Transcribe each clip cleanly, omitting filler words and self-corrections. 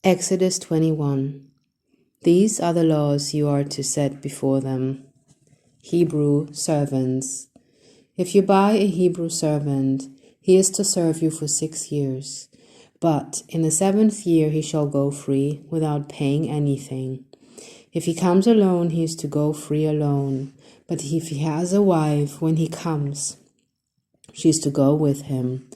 Exodus 21. These are the laws you are to set before them. Hebrew servants. If you buy a Hebrew servant, he is to serve you for 6 years. But in the 7th year he shall go free, without paying anything. If he comes alone, he is to go free alone. But if he has a wife, when he comes, she is to go with him.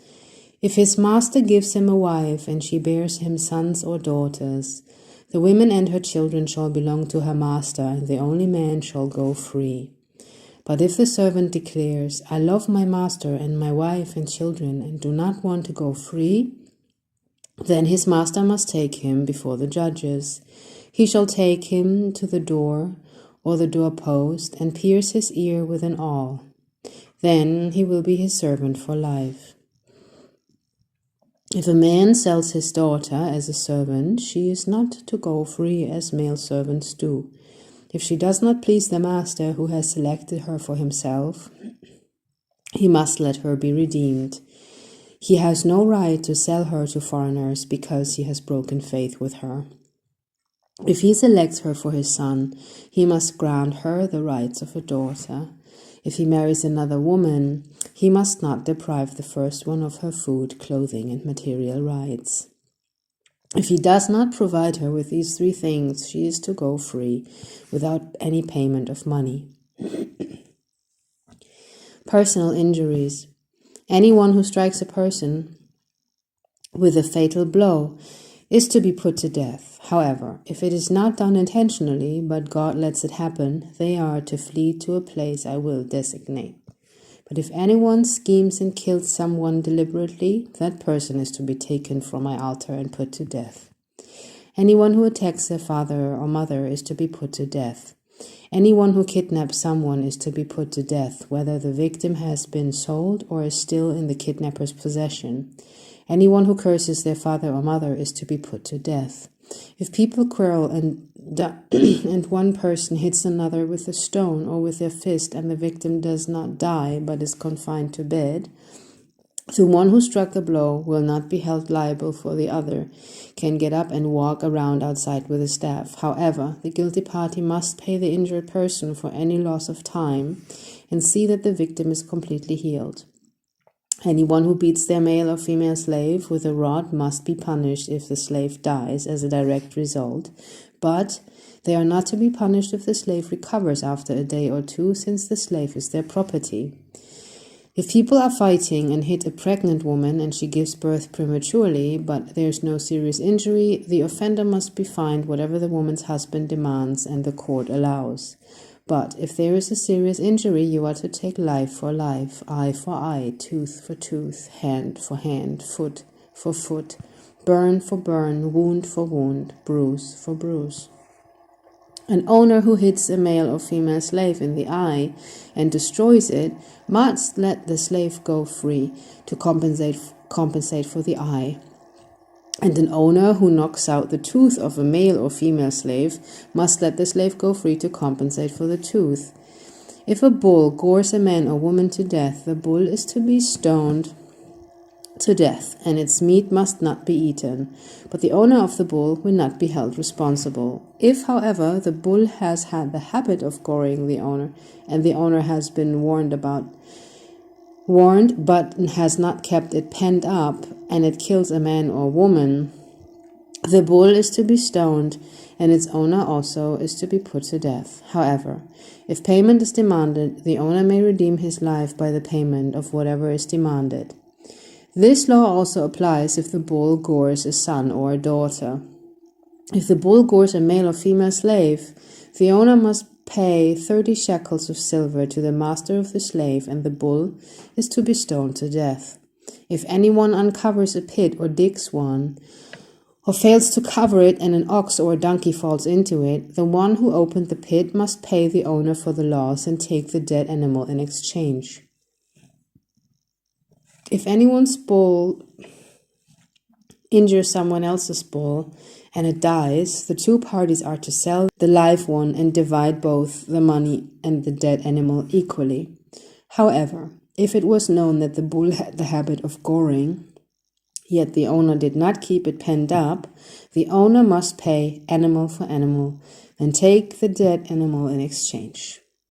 If his master gives him a wife, and she bears him sons or daughters, the woman and her children shall belong to her master, and the only man shall go free. But if the servant declares, I love my master and my wife and children, and do not want to go free, then his master must take him before the judges. He shall take him to the door or the doorpost, and pierce his ear with an awl. Then he will be his servant for life. If a man sells his daughter as a servant, she is not to go free as male servants do. If she does not please the master who has selected her for himself, he must let her be redeemed. He has no right to sell her to foreigners because he has broken faith with her. If he selects her for his son, he must grant her the rights of a daughter. If he marries another woman, he must not deprive the first one of her food, clothing, and material rights. If he does not provide her with these 3 things, she is to go free, without any payment of money. Personal injuries. Anyone who strikes a person with a fatal blow is to be put to death. However, if it is not done intentionally, but God lets it happen, they are to flee to a place I will designate. But if anyone schemes and kills someone deliberately, that person is to be taken from my altar and put to death. Anyone who attacks their father or mother is to be put to death. Anyone who kidnaps someone is to be put to death, whether the victim has been sold or is still in the kidnapper's possession. Anyone who curses their father or mother is to be put to death. If people quarrel and one person hits another with a stone or with their fist, and the victim does not die but is confined to bed, the one who struck the blow will not be held liable, for the other can get up and walk around outside with a staff. However, the guilty party must pay the injured person for any loss of time and see that the victim is completely healed. Anyone who beats their male or female slave with a rod must be punished if the slave dies as a direct result, but they are not to be punished if the slave recovers after a day or 2, since the slave is their property. If people are fighting and hit a pregnant woman and she gives birth prematurely, but there is no serious injury, the offender must be fined whatever the woman's husband demands and the court allows. But if there is a serious injury, you are to take life for life, eye for eye, tooth for tooth, hand for hand, foot for foot, burn for burn, wound for wound, bruise for bruise. An owner who hits a male or female slave in the eye and destroys it must let the slave go free to compensate for the eye. And an owner who knocks out the tooth of a male or female slave must let the slave go free to compensate for the tooth. If a bull gores a man or woman to death, the bull is to be stoned to death, and its meat must not be eaten, but the owner of the bull will not be held responsible. If, however, the bull has had the habit of goring the owner, and the owner has been warned but has not kept it penned up, and it kills a man or woman, the bull is to be stoned, and its owner also is to be put to death. However, if payment is demanded, the owner may redeem his life by the payment of whatever is demanded. This law also applies if the bull gores a son or a daughter. If the bull gores a male or female slave, the owner must pay 30 shekels of silver to the master of the slave, and the bull is to be stoned to death. If anyone uncovers a pit or digs one, or fails to cover it and an ox or a donkey falls into it, the one who opened the pit must pay the owner for the loss and take the dead animal in exchange. If anyone's bull injures someone else's bull and it dies, the 2 parties are to sell the live one and divide both the money and the dead animal equally. However, if it was known that the bull had the habit of goring, yet the owner did not keep it penned up, the owner must pay animal for animal and take the dead animal in exchange.